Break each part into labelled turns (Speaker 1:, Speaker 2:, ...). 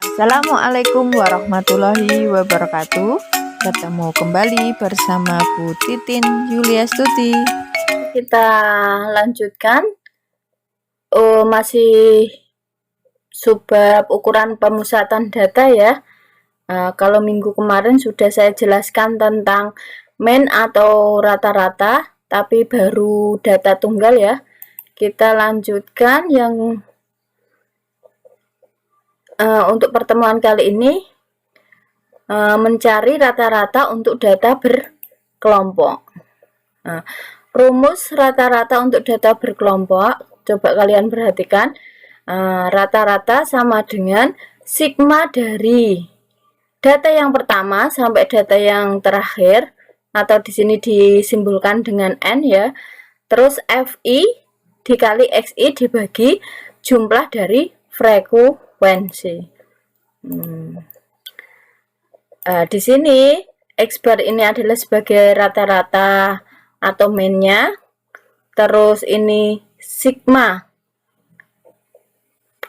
Speaker 1: Assalamualaikum warahmatullahi wabarakatuh. Ketemu kembali bersama Bu Titin Yuliastuti.
Speaker 2: Kita lanjutkan masih subbab ukuran pemusatan data ya. Kalau minggu kemarin sudah saya jelaskan tentang mean atau rata-rata, tapi baru data tunggal ya. Kita lanjutkan yang untuk pertemuan kali ini mencari rata-rata untuk data berkelompok. Rumus rata-rata untuk data berkelompok, coba kalian perhatikan, rata-rata sama dengan sigma dari data yang pertama sampai data yang terakhir, atau di sini disimbolkan dengan N ya. Terus FI dikali XI dibagi jumlah dari frekuensi. Di sini X bar ini adalah sebagai rata-rata atau mean-nya. Terus ini sigma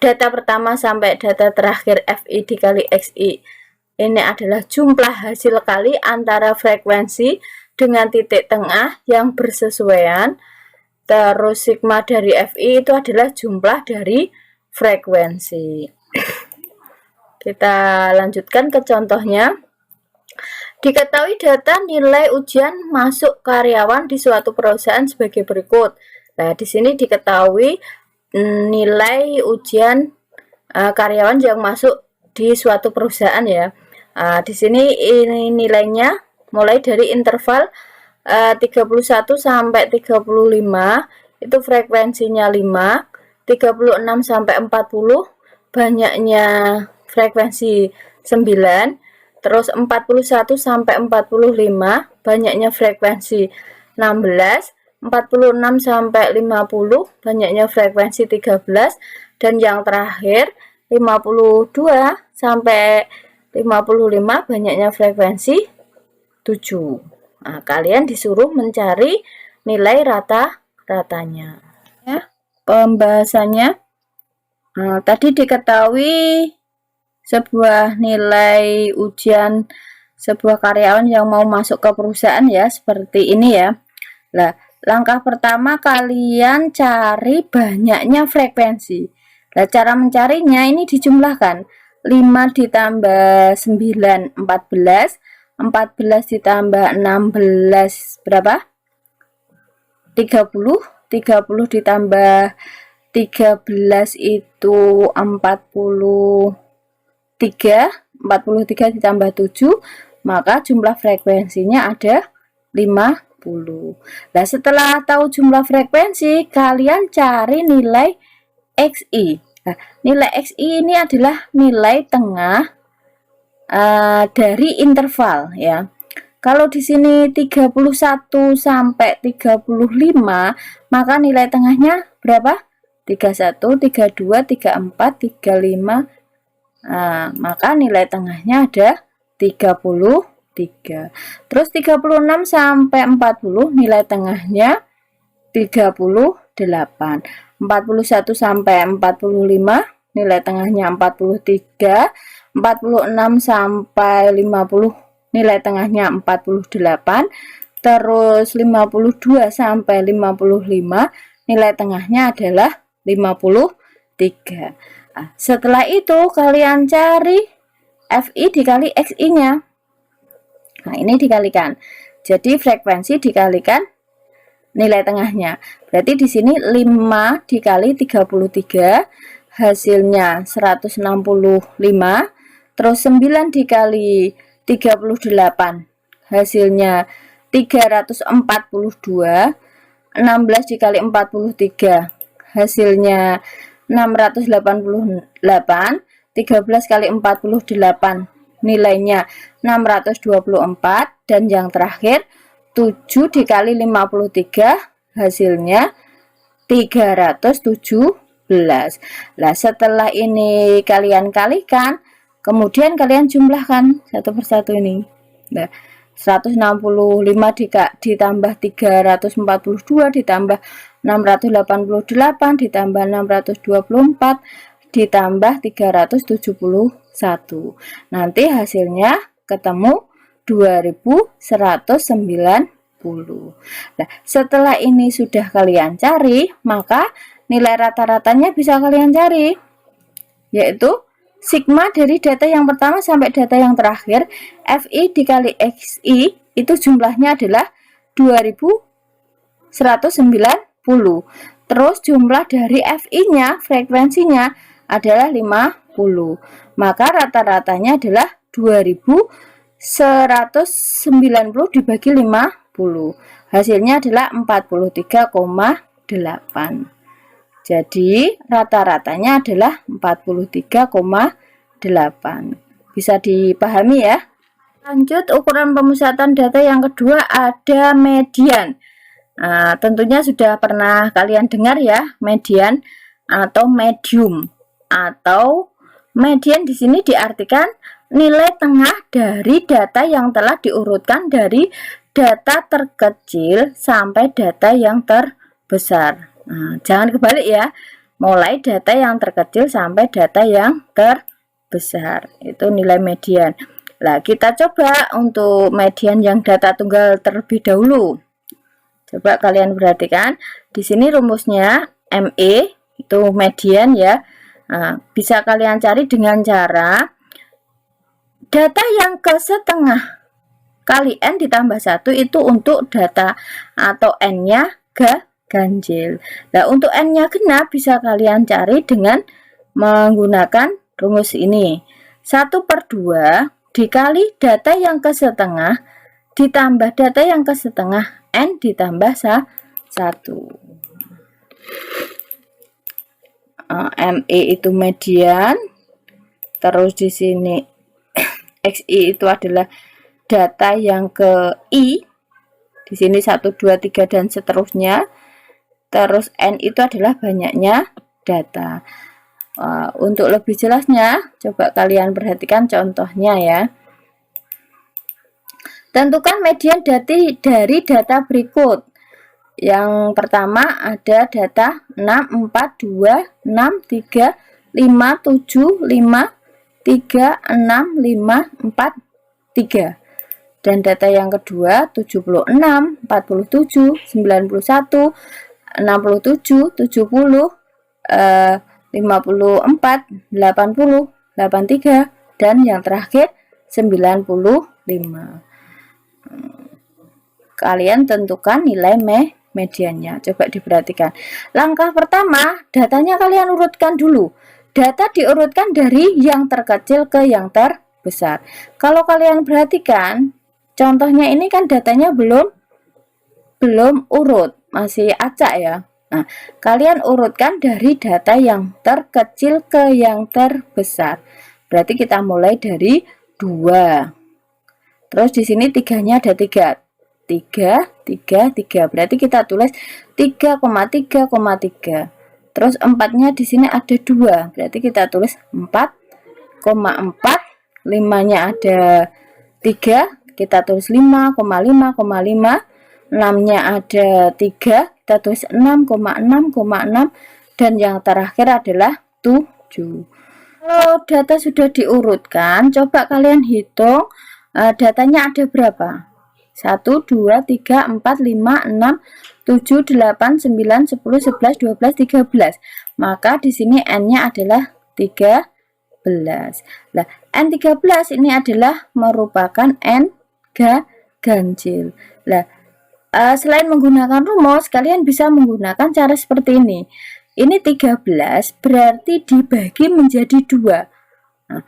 Speaker 2: data pertama sampai data terakhir FI dikali XI. Ini adalah jumlah hasil kali antara frekuensi dengan titik tengah yang bersesuaian. Terus sigma dari FI itu adalah jumlah dari frekuensi. Kita lanjutkan ke contohnya. Diketahui data nilai ujian masuk karyawan di suatu perusahaan sebagai berikut. Nah, di sini diketahui nilai ujian karyawan yang masuk di suatu perusahaan ya. Di sini ini nilainya mulai dari interval 31 sampai 35, itu frekuensinya 5, 36 sampai 40 banyaknya frekuensi 9, terus 41 sampai 45 banyaknya frekuensi 16, 46 sampai 50 banyaknya frekuensi 13, dan yang terakhir 52 sampai 55 banyaknya frekuensi 7. Nah, kalian disuruh mencari nilai rata-ratanya ya. Pembahasannya tadi diketahui sebuah nilai ujian sebuah karyawan yang mau masuk ke perusahaan ya, seperti ini ya. Nah, langkah pertama kalian cari banyaknya frekuensi. Nah, cara mencarinya ini dijumlahkan. 5 ditambah 9, 14. 14 ditambah 16 berapa? 30. 30 ditambah 13 itu 43. 43 ditambah 7, maka jumlah frekuensinya ada 50. Nah, setelah tahu jumlah frekuensi, kalian cari nilai XI. Nah, nilai XI ini adalah nilai tengah dari interval ya. Kalau di sini 31 sampai 35, maka nilai tengahnya berapa? 31, 32, 34, 35. Maka nilai tengahnya ada 33. Terus 36 sampai 40 nilai tengahnya 38. 41 sampai 45 nilai tengahnya 43. 46 sampai 50 nilai tengahnya 48. Terus 52 sampai 55 nilai tengahnya adalah 53. Setelah itu kalian cari FI dikali XI-nya. Nah, ini dikalikan. Jadi frekuensi dikalikan nilai tengahnya. Berarti di sini 5 dikali 33 hasilnya 165. Terus 9 dikali 38 hasilnya 342. 16 dikali 43 hasilnya 688. 13 kali 48 nilainya 624. Dan yang terakhir 7 dikali 53 hasilnya 317. Nah, setelah ini kalian kalikan, kemudian kalian jumlahkan satu persatu ini. Nah, 165 ditambah 342 ditambah 688 ditambah 624 ditambah 371. Nanti hasilnya ketemu 2190. Nah, setelah ini sudah kalian cari, maka nilai rata-ratanya bisa kalian cari, yaitu sigma dari data yang pertama sampai data yang terakhir, FI dikali XI itu jumlahnya adalah 2190. Terus jumlah dari FI-nya, frekuensinya adalah 50. Maka rata-ratanya adalah 2190 dibagi 50. Hasilnya adalah 43,8. Jadi rata-ratanya adalah 43,8. Bisa dipahami ya. Lanjut, ukuran pemusatan data yang kedua ada median. Nah, tentunya sudah pernah kalian dengar ya, median atau medium. Atau median di sini diartikan nilai tengah dari data yang telah diurutkan dari data terkecil sampai data yang terbesar. Nah, jangan kebalik ya, mulai data yang terkecil sampai data yang terbesar, itu nilai median. Nah, kita coba untuk median yang data tunggal terlebih dahulu. Coba kalian perhatikan, di sini rumusnya ME itu median ya. Nah, bisa kalian cari dengan cara data yang ke setengah kali N ditambah 1 itu untuk data atau N-nya ganjil. Nah, untuk N-nya genap bisa kalian cari dengan menggunakan rumus ini. 1/2 dikali data yang ke setengah ditambah data yang ke setengah N ditambah 1. ME itu median, terus di sini XI itu adalah data yang ke I, di sini 1, 2, 3 dan seterusnya, terus N itu adalah banyaknya data. Untuk lebih jelasnya coba kalian perhatikan contohnya ya. Tentukan median dari data berikut. Yang pertama ada data 6, 4, 2, 6, 3, 5, 7, 5, 3, 6, 5, 4, 3. Dan data yang kedua 76, 47, 91, 67, 70, 54, 80, 83, dan yang terakhir 95. Kalian tentukan nilai mediannya. Coba diperhatikan. Langkah pertama, datanya kalian urutkan dulu. Data diurutkan dari yang terkecil ke yang terbesar. Kalau kalian perhatikan, contohnya ini kan datanya belum urut, masih acak ya. Nah, kalian urutkan dari data yang terkecil ke yang terbesar. Berarti kita mulai dari 2. Terus di sini 3-nya ada 3. 3, 3, 3. Berarti kita tulis 3,3,3. Terus 4-nya di sini ada 2. Berarti kita tulis 4,4. 5-nya ada 3. Kita tulis 5,5,5. 6-nya ada 3. Kita tulis 6,6,6. Dan yang terakhir adalah 7. Kalau data sudah diurutkan, coba kalian hitung datanya ada berapa? 1, 2, 3, 4, 5, 6, 7, 8, 9, 10, 11, 12, 13. Maka di sini N-nya adalah 13. Nah, N13 ini adalah merupakan N ganjil. Nah, selain menggunakan rumus, kalian bisa menggunakan cara seperti ini. Ini 13 berarti dibagi menjadi 2. Nah,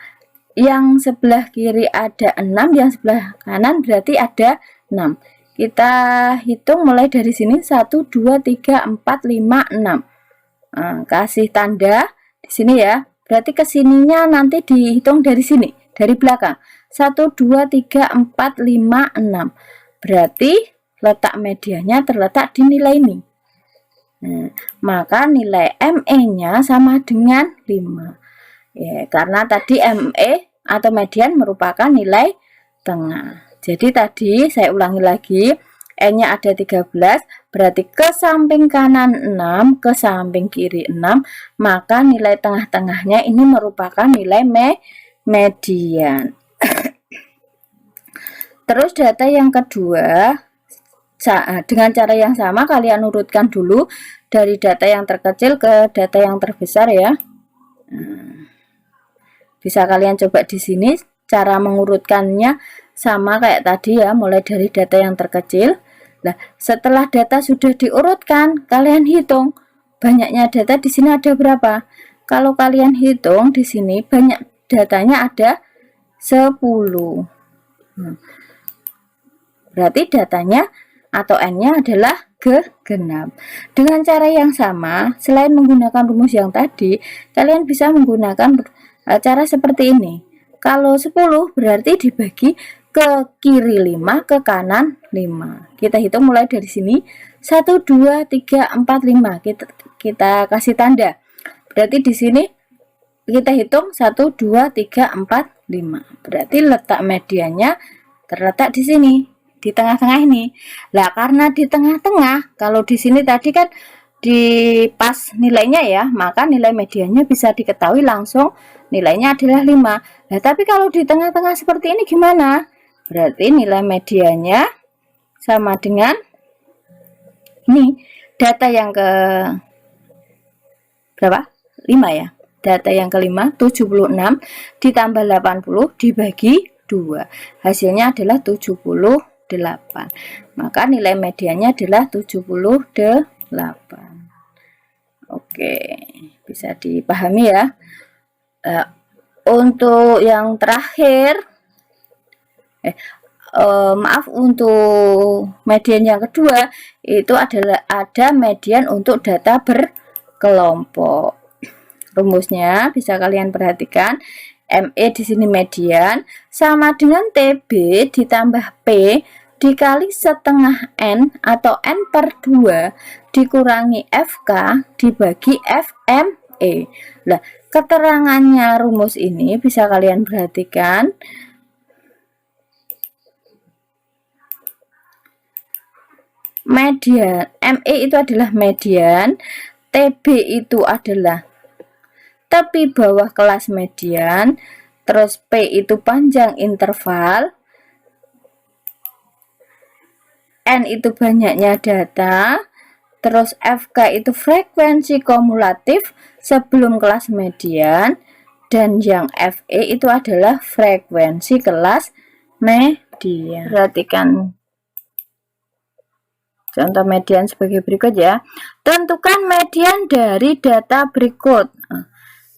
Speaker 2: yang sebelah kiri ada 6, yang sebelah kanan berarti ada 6. Kita hitung mulai dari sini 1, 2, 3, 4, 5, 6. Nah, kasih tanda di sini ya. Berarti kesininya nanti dihitung dari sini, dari belakang. 1, 2, 3, 4, 5, 6. Berarti letak medianya terletak di nilai ini. Nah, maka nilai ME-nya sama dengan 5. Ya, karena tadi ME atau median merupakan nilai tengah. Jadi tadi saya ulangi lagi, N-nya ada 13, berarti ke samping kanan 6, ke samping kiri 6, maka nilai tengah-tengahnya ini merupakan nilai median. Terus data yang kedua, dengan cara yang sama kalian urutkan dulu dari data yang terkecil ke data yang terbesar ya. Bisa kalian coba di sini, cara mengurutkannya sama kayak tadi ya, mulai dari data yang terkecil. Nah, setelah data sudah diurutkan, kalian hitung banyaknya data di sini ada berapa. Kalau kalian hitung di sini banyak datanya ada 10. Berarti datanya atau N-nya adalah genap. Dengan cara yang sama, selain menggunakan rumus yang tadi, kalian bisa menggunakan cara seperti ini. Kalau 10 berarti dibagi ke kiri 5, ke kanan 5. Kita hitung mulai dari sini. 1, 2, 3, 4, 5. Kita kasih tanda. Berarti di sini kita hitung 1, 2, 3, 4, 5. Berarti letak mediannya terletak di sini, di tengah-tengah ini. Lah, karena di tengah-tengah, kalau di sini tadi kan di pas nilainya ya, maka nilai mediannya bisa diketahui langsung nilainya adalah 5. Nah, tapi kalau di tengah-tengah seperti ini gimana? Berarti nilai mediannya sama dengan ini, data yang ke berapa? 5 ya. Data yang kelima 76 ditambah 80 dibagi 2. Hasilnya adalah 78. Maka nilai mediannya adalah 78. Oke, bisa dipahami ya. Untuk yang terakhir, maaf, untuk median yang kedua itu adalah ada median untuk data berkelompok. Rumusnya bisa kalian perhatikan, ME di sini median sama dengan TB ditambah P dikali setengah N atau N per 2 dikurangi FK dibagi FME. Nah, keterangannya rumus ini bisa kalian perhatikan. Median, ME itu adalah median, TB itu adalah tepi bawah kelas median, terus P itu panjang interval, N itu banyaknya data, terus FK itu frekuensi kumulatif sebelum kelas median, dan yang FE itu adalah frekuensi kelas median. Perhatikan contoh median sebagai berikut ya. Tentukan median dari data berikut.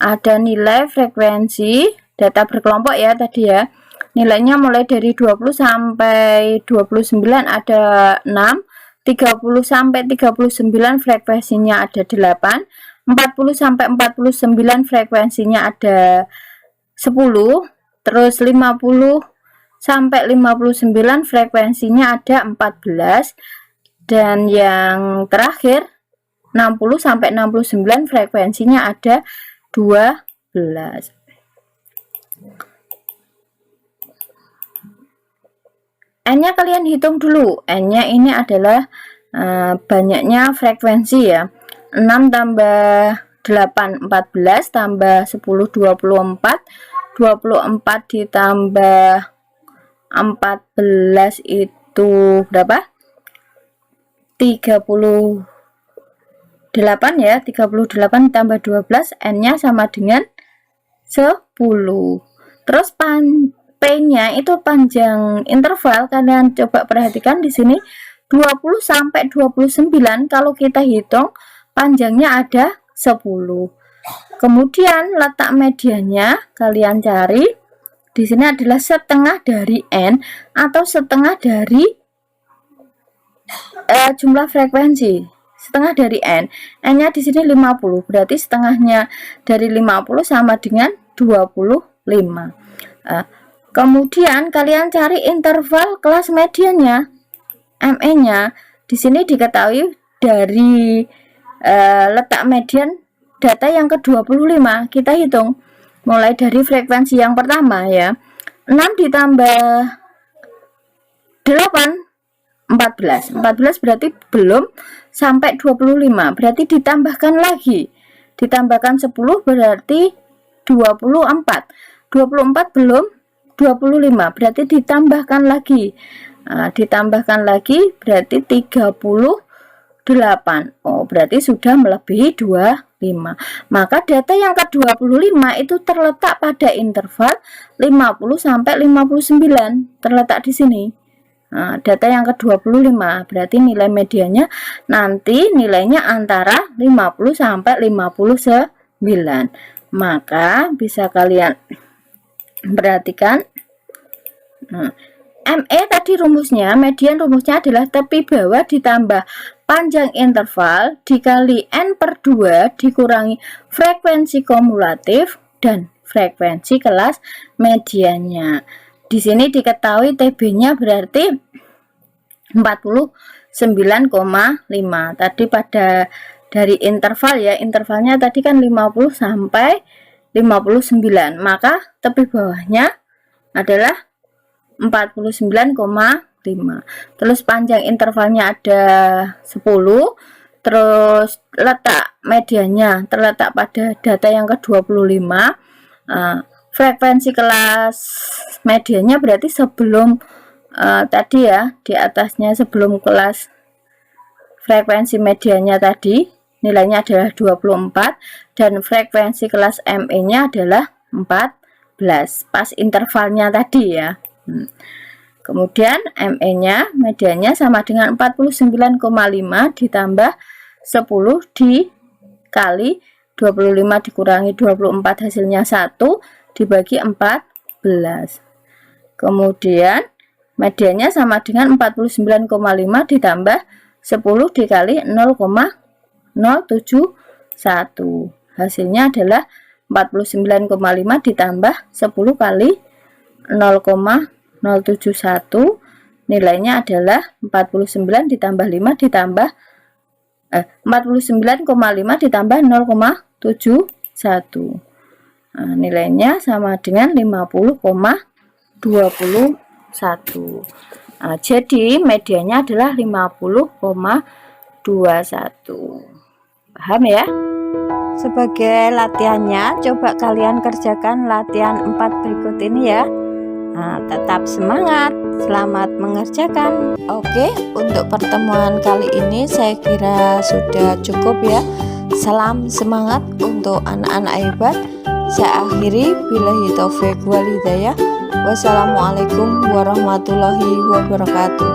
Speaker 2: Ada nilai frekuensi data berkelompok ya tadi ya. Nilainya mulai dari 20 sampai 29 ada 6, 30 sampai 39 frekuensinya ada 8, 40 sampai 49 frekuensinya ada 10, terus 50 sampai 59 frekuensinya ada 14, dan yang terakhir 60 sampai 69 frekuensinya ada 12. N-nya kalian hitung dulu. N-nya ini adalah banyaknya frekuensi ya. 6 tambah 8 14 tambah 10 24. 24 ditambah 14 itu berapa? 38 ya, 38 tambah 12, N-nya sama dengan 10. Terus P-nya itu panjang interval, kalian coba perhatikan di sini 20 sampai 29, kalau kita hitung panjangnya ada 10. Kemudian letak mediannya kalian cari. Di sini adalah setengah dari N atau setengah dari jumlah frekuensi. Setengah dari N. N-nya di sini 50. Berarti setengahnya dari 50 sama dengan 25. Kemudian kalian cari interval kelas mediannya. ME-nya di sini diketahui dari letak median data yang ke-25. Kita hitung mulai dari frekuensi yang pertama ya. 6 ditambah 8, 14 berarti belum sampai 25, berarti ditambahkan lagi, ditambahkan 10 berarti 24 belum 25, berarti ditambahkan lagi. Ditambahkan lagi berarti 38. Oh, berarti sudah melebihi 25. Maka data yang ke-25 itu terletak pada interval 50 sampai 59, terletak di sini. Data yang ke-25 berarti nilai medianya nanti nilainya antara 50 sampai 59. Maka bisa kalian perhatikan. ME tadi rumusnya, median rumusnya adalah tepi bawah ditambah panjang interval dikali N/2 dikurangi frekuensi kumulatif dan frekuensi kelas mediannya. Di sini diketahui TB-nya berarti 49,5. Tadi pada dari interval ya, intervalnya tadi kan 50 sampai 59, maka tepi bawahnya adalah 49,5. Terus panjang intervalnya ada 10, terus letak medianya terletak pada data yang ke-25. Frekuensi kelas medianya berarti sebelum tadi ya, di atasnya sebelum kelas frekuensi medianya tadi nilainya adalah 24 dan frekuensi kelas ME nya adalah 14, pas intervalnya tadi ya. Kemudian ME nya medianya sama dengan 49,5 ditambah 10 dikali 25 dikurangi 24 hasilnya 1 dibagi 14. Kemudian medianya sama dengan 49,5 ditambah 10 dikali 0,071. Hasilnya adalah 49,5 ditambah 10 kali 0,071, nilainya adalah 49 ditambah 5 ditambah 49,5 ditambah 0,71. Nilainya sama dengan 50,21. Jadi medianya adalah 50,21. Paham ya?
Speaker 1: Sebagai latihannya, coba kalian kerjakan latihan 4 berikut ini ya. Tetap semangat, selamat mengerjakan. Oke, untuk pertemuan kali ini saya kira sudah cukup ya. Salam semangat untuk anak-anak hebat. Saya akhiri, billahi taufik wal hidayah. Wassalamualaikum warahmatullahi wabarakatuh.